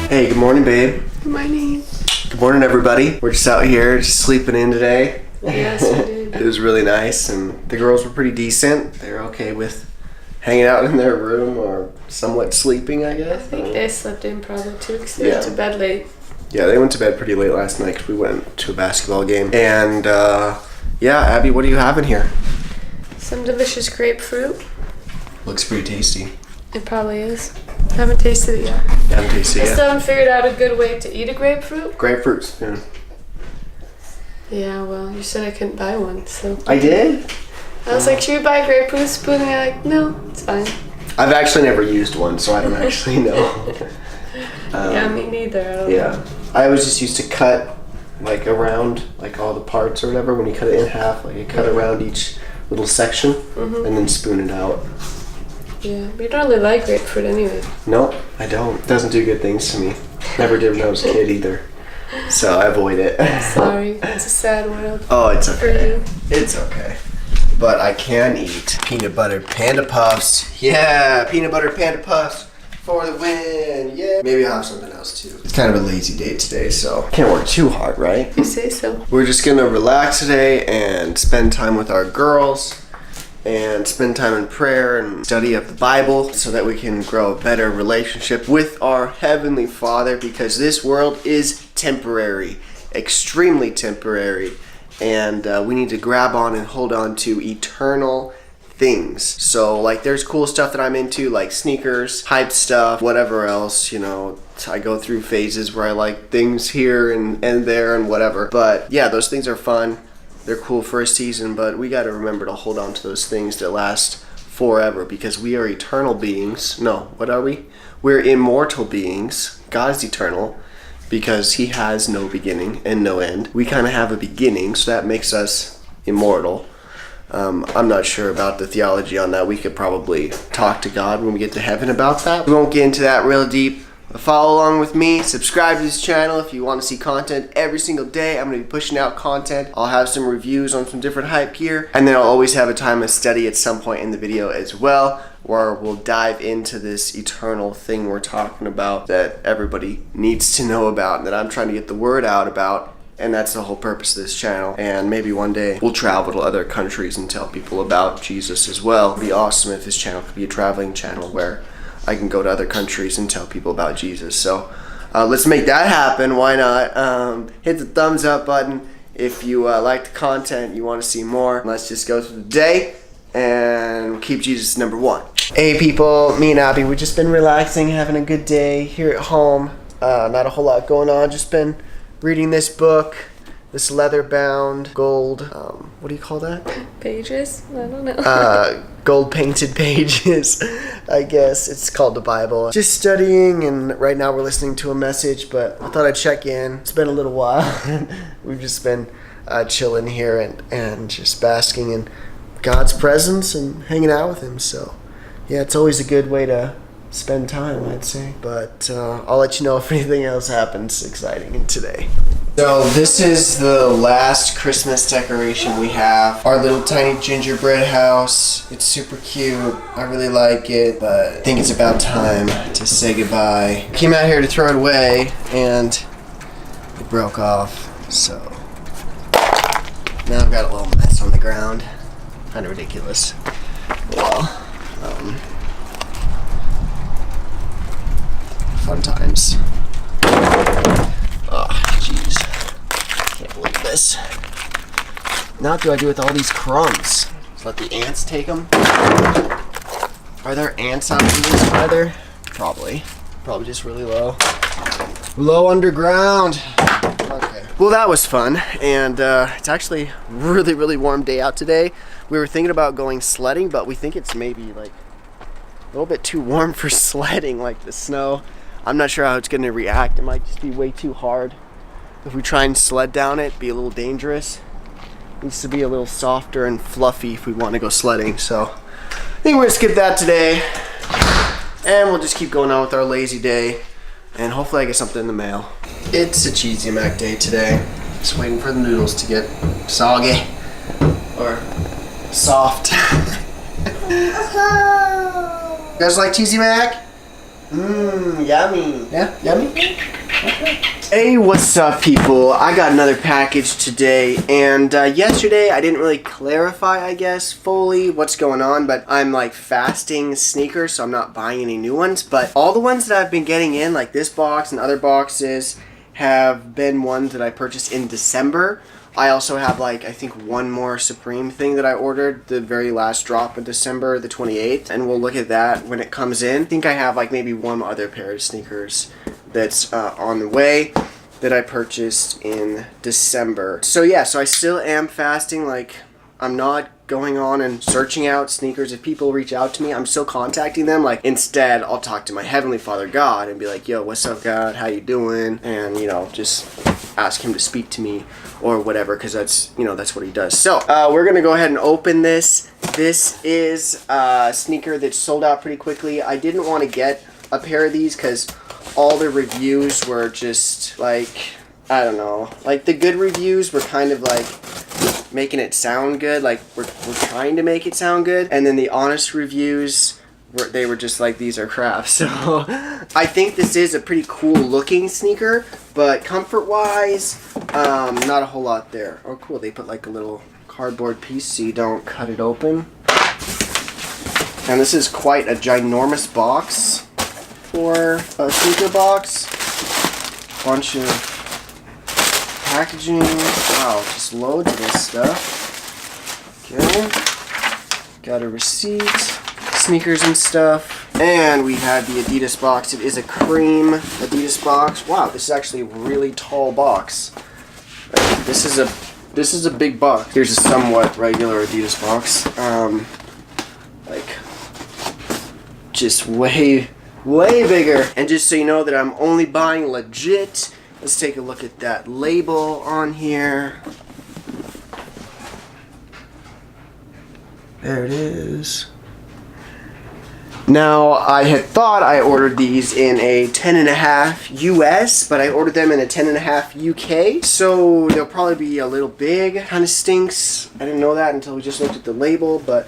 Hey, good morning, babe. Good morning. Good morning, everybody. We're just out here, just sleeping in today. Yes, we did. It was really nice, and the girls were pretty decent. They were okay with hanging out in their room or somewhat sleeping, I I guess. think they slept in probably too because they went to bed late. Yeah, they went to bed pretty late last night because we went to a basketball game. And, yeah, Abby, what are you having here? Some delicious grapefruit. Looks pretty tasty. It probably is. I haven't tasted it yet. You haven't tasted I it yet? still haven't figured out a good way to eat a grapefruit. Grapefruits, yeah. Yeah, well, you said I couldn't buy one, so. I did? I was like, should we buy a grapefruit spoon? And you're like, no, it's fine. I've actually never used one, so I don't actually know. Yeah, me neither. I don't know. I always just used to cut like around like all the parts or whatever. When you cut it in half, like you cut around each little section and then spoon it out. Yeah, but you don't really like grapefruit anyway. No, I don't. It doesn't do good things to me. Never did when I was a kid either. So I avoid it. Sorry, it's a sad world. Oh, it's For okay. you. It's okay. But I can eat peanut butter panda puffs. Yeah, peanut butter panda puffs for the win. Yeah. Maybe I'll have something else too. It's kind of a lazy day today, so can't work too hard, right? You say so. We're just gonna relax today and spend time with our girls and spend time in prayer and study of the Bible so that we can grow a better relationship with our Heavenly Father, because this world is temporary, extremely temporary, and we need to grab on and hold on to eternal things. So like there's cool stuff that I'm into, like sneakers, hype stuff, whatever else, you know. I go through phases where I like things here and there and whatever. But yeah, those things are fun. They're cool for a season, but we got to remember to hold on to those things that last forever, because we are eternal beings. No, what are we? We're immortal beings. God is eternal because he has no beginning and no end. We kind of have a beginning, so that makes us immortal. I'm not sure about the theology on that. We could probably talk to God when we get to heaven about that. We won't get into that real deep. Follow along with me. Subscribe to this channel if you want to see content every single day. I'm going to be pushing out content. I'll have some reviews on some different hype gear. And then I'll always have a time of study at some point in the video as well, where we'll dive into this eternal thing we're talking about that everybody needs to know about and that I'm trying to get the word out about. And that's the whole purpose of this channel. And maybe one day we'll travel to other countries and tell people about Jesus as well. It'd be awesome if this channel could be a traveling channel where I can go to other countries and tell people about Jesus. So let's make that happen. Why not? Hit the thumbs up button if you like the content, you want to see more. Let's just go through the day and keep Jesus number one. Hey people, me and Abby, we've just been relaxing, having a good day here at home. Not a whole lot going on, just been reading this book, this leather-bound gold, what do you call that? Pages? I don't know. Gold painted pages, I guess. It's called the Bible. Just studying, and right now we're listening to a message, but I thought I'd check in. It's been a little while. We've just been chilling here and just basking in God's presence and hanging out with him. So yeah, it's always a good way to spend time, I'd say. But I'll let you know if anything else happens exciting today. So this is the last Christmas decoration we have. Our little tiny gingerbread house. It's super cute. I really like it, but I think it's about time to say goodbye. Came out here to throw it away and it broke off. So now I've got a little mess on the ground. Kind of ridiculous. Well, fun times. Oh, jeez. Can't believe this. Now what do I do with all these crumbs? Just let the ants take them? Are there ants out in this weather? Probably. Probably just really low. Low underground. Okay. Well, that was fun. And it's actually a really, really warm day out today. We were thinking about going sledding, but we think it's maybe like a little bit too warm for sledding, like the snow. I'm not sure how it's going to react. It might just be way too hard. If we try and sled down it, be a little dangerous. It needs to be a little softer and fluffy if we want to go sledding. So I think we're going to skip that today. And we'll just keep going on with our lazy day. And hopefully I get something in the mail. It's a cheesy mac day today. Just waiting for the noodles to get soggy or soft. You guys like cheesy mac? Yummy. Yeah, yummy. Hey, what's up, people? I got another package today, and yesterday I didn't really clarify, I guess, fully what's going on, but I'm like fasting sneakers, so I'm not buying any new ones, but all the ones that I've been getting in, like this box and other boxes, have been ones that I purchased in December. I also have like, I think one more Supreme thing that I ordered, the very last drop in December, the 28th, and we'll look at that when it comes in. I think I have like maybe one other pair of sneakers that's on the way that I purchased in December. So yeah, so I still am fasting. Like, I'm not going on and searching out sneakers. If people reach out to me, I'm still contacting them. Like, instead, I'll talk to my Heavenly Father God and be like, yo, what's up, God? How you doing? And, you know, just ask him to speak to me or whatever, because that's, you know, that's what he does. So, we're going to go ahead and open this. This is a sneaker that sold out pretty quickly. I didn't want to get a pair of these because all the reviews were just like, I don't know, like the good reviews were kind of like making it sound good, like we're trying to make it sound good, and then the honest reviews they were just like, these are crap. So I think this is a pretty cool looking sneaker, but comfort wise, not a whole lot there. Oh cool, they put like a little cardboard piece so you don't cut it open. And this is quite a ginormous box for a sneaker box. Bunch of packaging. Wow, just loads of this stuff. Okay. Got a receipt, sneakers and stuff. And we have the Adidas box. It is a cream Adidas box. Wow, this is actually a really tall box. This is a big box. Here's a somewhat regular Adidas box. Like, just way bigger. And just so you know that I'm only buying legit, let's take a look at that label on here. There it is. Now, I had thought I ordered these in a 10.5 US, but I ordered them in a 10.5 UK, so they'll probably be a little big. Kind of stinks. I didn't know that until we just looked at the label, but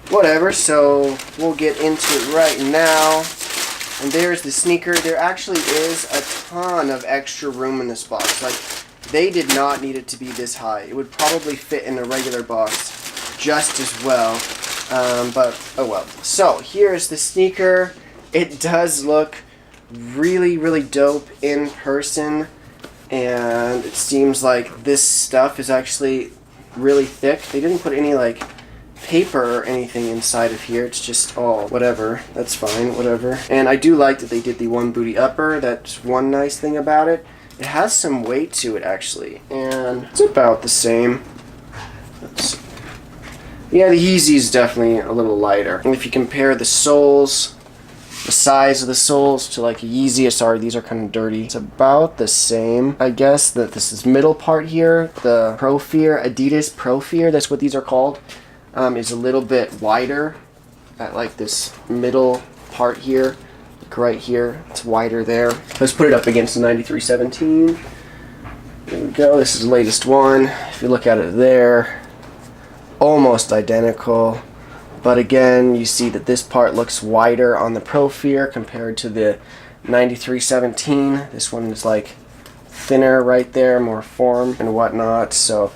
whatever. So we'll get into it right now. And there's the sneaker. There actually is a ton of extra room in this box. Like, they did not need it to be this high. It would probably fit in a regular box just as well. But, oh well. So, here's the sneaker. It does look really dope in person. And it seems like this stuff is actually really thick. They didn't put any, like, paper or anything inside of here. It's just all whatever. That's fine, whatever. And I do like that they did the one booty upper. That's one nice thing about it. It has some weight to it actually, and it's about the same. Yeah, the Yeezy is definitely a little lighter. And if you compare the soles, the size of the soles to like a Yeezy, sorry, these are kind of dirty. It's about the same. I guess that this is middle part here, the Prophere, Adidas Prophere, that's what these are called. Is a little bit wider at like this middle part here, like right here. It's wider there. Let's put it up against the 9317. There we go. This is the latest one. If you look at it there, almost identical. But again, you see that this part looks wider on the Prophere compared to the 9317. This one is like thinner right there, more form and whatnot. So.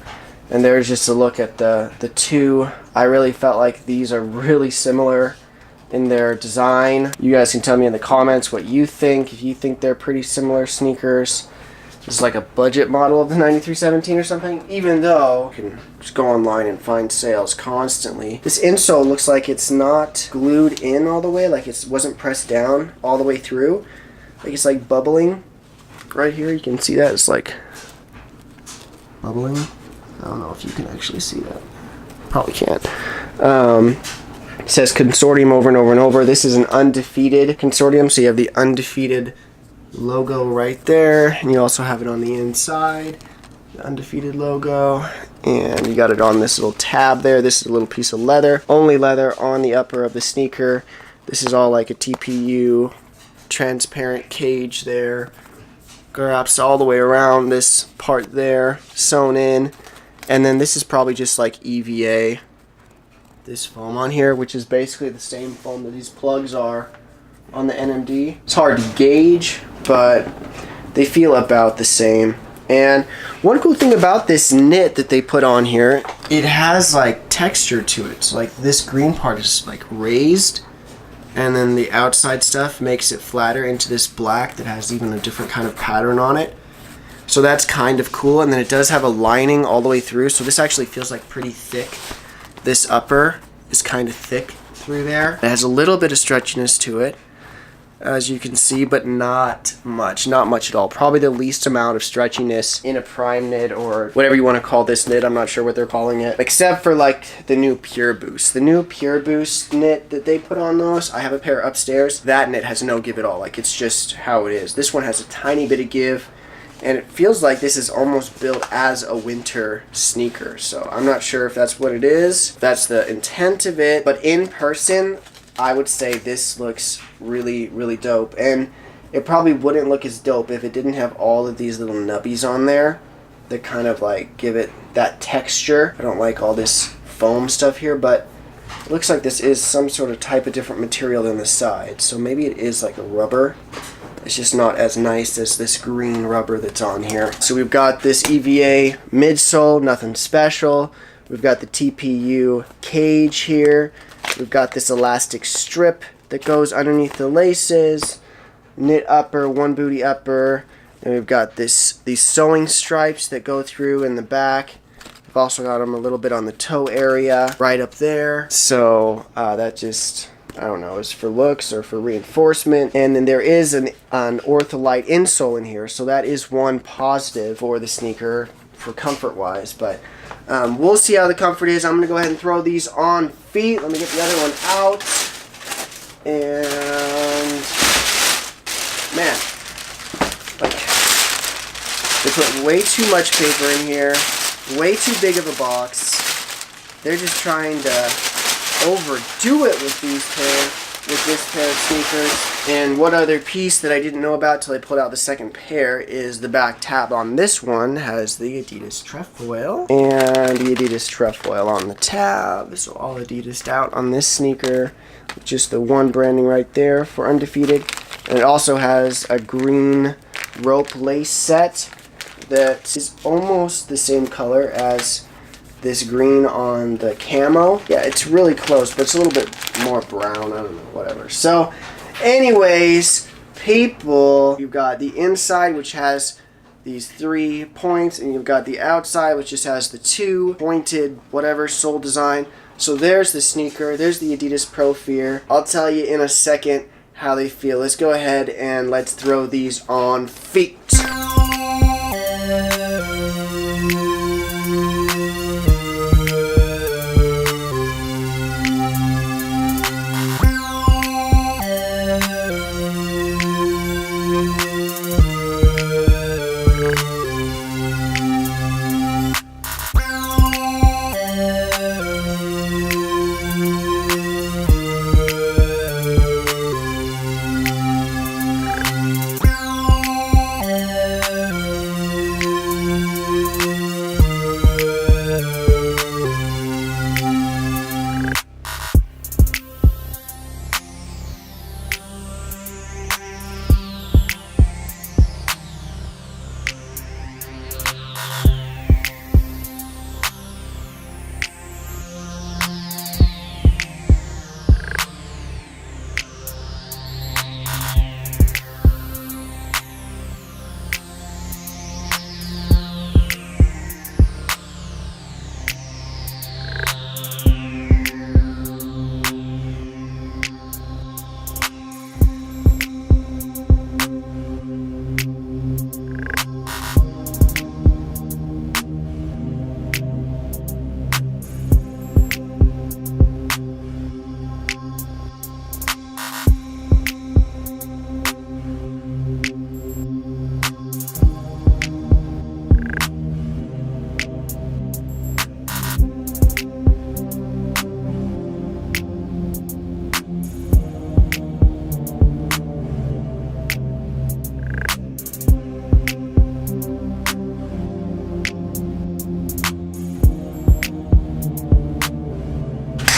And there's just a look at the two. I really felt like these are really similar in their design. You guys can tell me in the comments what you think, if you think they're pretty similar sneakers. This is like a budget model of the 9317 or something, even though you can just go online and find sales constantly. This insole looks like it's not glued in all the way, like it wasn't pressed down all the way through. Like it's like bubbling. Right here, you can see that. It's like bubbling. I don't know if you can actually see that. Probably can't. It says consortium over and over and over. This is an undefeated consortium, so you have the undefeated logo right there, and you also have it on the inside, the undefeated logo, and you got it on this little tab there. This is a little piece of leather, only leather on the upper of the sneaker. This is all like a TPU transparent cage there. Wraps all the way around this part there, sewn in. And then this is probably just like EVA, this foam on here, which is basically the same foam that these plugs are on the NMD. It's hard to gauge, but they feel about the same. And one cool thing about this knit that they put on here, it has like texture to it. So like this green part is like raised, and then the outside stuff makes it flatter into this black that has even a different kind of pattern on it. So that's kind of cool. And then it does have a lining all the way through, so this actually feels like pretty thick. This upper is kind of thick through there. It has a little bit of stretchiness to it, as you can see, but not much at all. Probably the least amount of stretchiness in a prime knit, or whatever you want to call this knit. I'm not sure what they're calling it, except for like the new Pure Boost. The new Pure Boost knit that they put on those, I have a pair upstairs. That knit has no give at all. Like, it's just how it is. This one has a tiny bit of give, and it feels like this is almost built as a winter sneaker. So I'm not sure if that's what it is, if that's the intent of it, but in person, I would say this looks really, really dope. And it probably wouldn't look as dope if it didn't have all of these little nubbies on there that kind of like give it that texture. I don't like all this foam stuff here, but it looks like this is some sort of type of different material than the side. So maybe it is like a rubber. It's just not as nice as this green rubber that's on here. So we've got this EVA midsole, nothing special. We've got the TPU cage here. We've got this elastic strip that goes underneath the laces, knit upper, one booty upper, and we've got these sewing stripes that go through in the back. We've also got them a little bit on the toe area, right up there. So that just, I don't know, is for looks or for reinforcement. And then there is an Ortho insole in here, so that is one positive for the sneaker for comfort-wise, but we'll see how the comfort is. I'm going to go ahead and throw these on feet. Let me get the other one out. And, man, like, they put way too much paper in here, way too big of a box. They're just trying to overdo it with this pair of sneakers. And one other piece that I didn't know about till I pulled out the second pair is the back tab on this one has the Adidas trefoil and the Adidas trefoil on the tab. So all Adidas out on this sneaker, just the one branding right there for Undefeated. And it also has a green rope lace set that is almost the same color as this green on the Camo. Yeah, it's really close, but it's a little bit more brown. I don't know, whatever. So, anyways, people, you've got the inside, which has these 3 points, and you've got the outside, which just has the 2 pointed, whatever, sole design. So there's the sneaker. There's the Adidas Prophere. I'll tell you in a second how they feel. Let's go ahead and let's throw these on feet.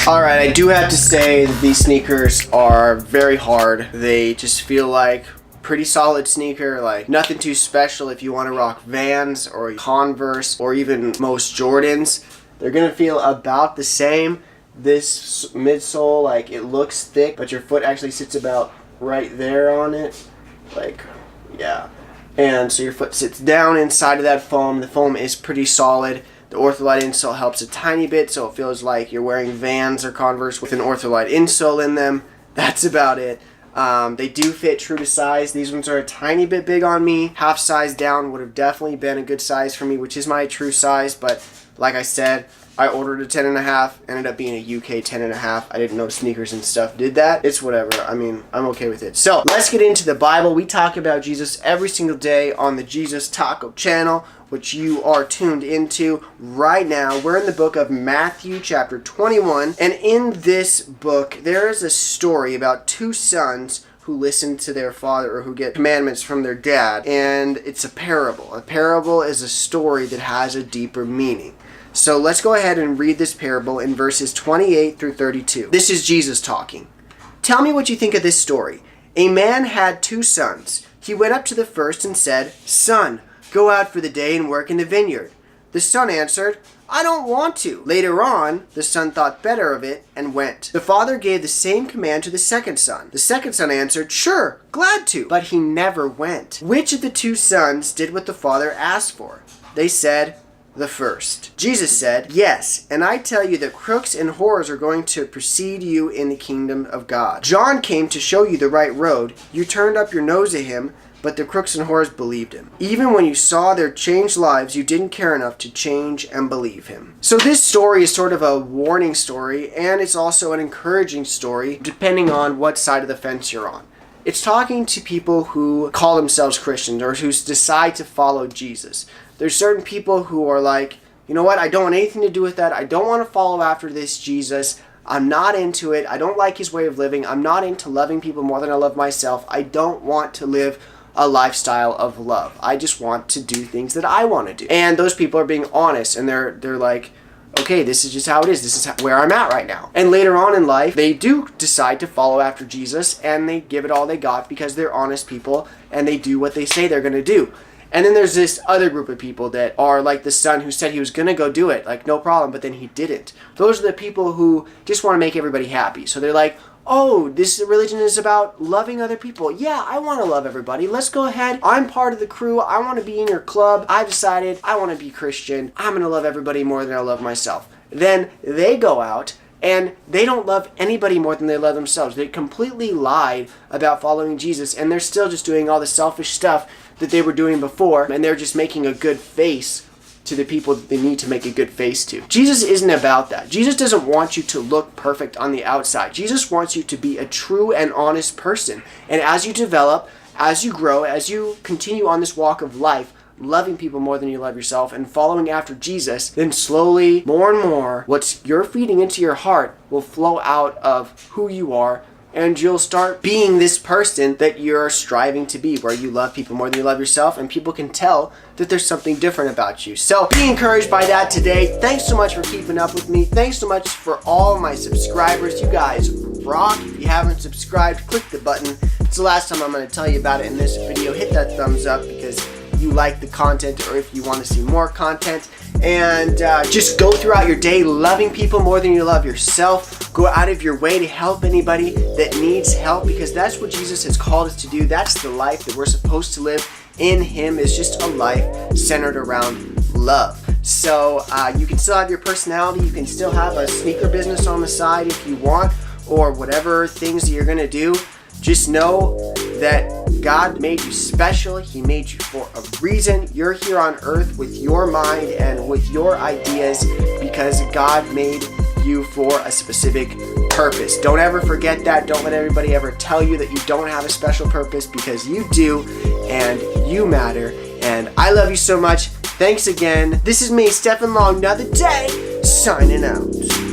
Alright, I do have to say that these sneakers are very hard. They just feel like pretty solid sneaker, like nothing too special if you want to rock Vans or Converse or even most Jordans. They're gonna feel about the same. This midsole, like it looks thick, but your foot actually sits about right there on it. Like, yeah. And so your foot sits down inside of that foam. The foam is pretty solid. The Ortholite insole helps a tiny bit, so it feels like you're wearing Vans or Converse with an Ortholite insole in them. That's about it. They do fit true to size. These ones are a tiny bit big on me. Half size down would have definitely been a good size for me, which is my true size, but like I said, I ordered a 10.5, ended up being a UK 10.5. I didn't know sneakers and stuff did that. It's whatever. I mean, I'm okay with it. So let's get into the Bible. We talk about Jesus every single day on the Jesus Taco channel, which you are tuned into right now. We're in the book of Matthew chapter 21. And in this book, there is a story about two sons who listen to their father or who get commandments from their dad. And it's a parable. A parable is a story that has a deeper meaning. So let's go ahead and read this parable in verses 28 through 32. This is Jesus talking. Tell me what you think of this story. A man had two sons. He went up to the first and said, "Son, go out for the day and work in the vineyard." The son answered, "I don't want to." Later on, the son thought better of it and went. The father gave the same command to the second son. The second son answered, "Sure, glad to." But he never went. Which of the two sons did what the father asked for? They said, "The first." Jesus said, "Yes, and I tell you that crooks and whores are going to precede you in the kingdom of God. John came to show you the right road. You turned up your nose at him, but the crooks and whores believed him. Even when you saw their changed lives, you didn't care enough to change and believe him." So this story is sort of a warning story, and it's also an encouraging story, depending on what side of the fence you're on. It's talking to people who call themselves Christians or who decide to follow Jesus. There's certain people who are like, you know what, I don't want anything to do with that. I don't want to follow after this Jesus. I'm not into it. I don't like his way of living. I'm not into loving people more than I love myself. I don't want to live a lifestyle of love. I just want to do things that I want to do. And those people are being honest, and they're like, okay, this is just how it is. This is where I'm at right now. And later on in life, they do decide to follow after Jesus, and they give it all they got because they're honest people, and they do what they say they're going to do. And then there's this other group of people that are like the son who said he was going to go do it, like no problem, but then he didn't. Those are the people who just want to make everybody happy. So they're like, oh, this religion is about loving other people. Yeah, I want to love everybody. Let's go ahead. I'm part of the crew. I want to be in your club. I decided I want to be Christian. I'm going to love everybody more than I love myself. Then they go out and they don't love anybody more than they love themselves. They completely lied about following Jesus, and they're still just doing all the selfish stuff that they were doing before, and they're just making a good face to the people that they need to make a good face to. Jesus isn't about that. Jesus doesn't want you to look perfect on the outside. Jesus wants you to be a true and honest person. And as you develop, as you grow, as you continue on this walk of life, loving people more than you love yourself and following after Jesus, then slowly, more and more, what you're feeding into your heart will flow out of who you are, and you'll start being this person that you're striving to be, where you love people more than you love yourself, and people can tell that there's something different about you. So be encouraged by that today. Thanks so much for keeping up with me. Thanks so much for all of my subscribers. You guys rock. If you haven't subscribed, click the button. It's the last time I'm going to tell you about it in this video. Hit that thumbs up because you like the content, or if you want to see more content. And just go throughout your day loving people more than you love yourself. Go out of your way to help anybody that needs help, because that's what Jesus has called us to do. That's the life that we're supposed to live in him, is just a life centered around love. So you can still have your personality. You can still have a sneaker business on the side if you want, or whatever things that you're going to do. Just know that God made you special. He made you for a reason. You're here on earth with your mind and with your ideas because God made you for a specific purpose. Don't ever forget that. Don't let everybody ever tell you that you don't have a special purpose, because you do, and you matter. And I love you so much. Thanks again. This is me, Stephen Long, another day, signing out.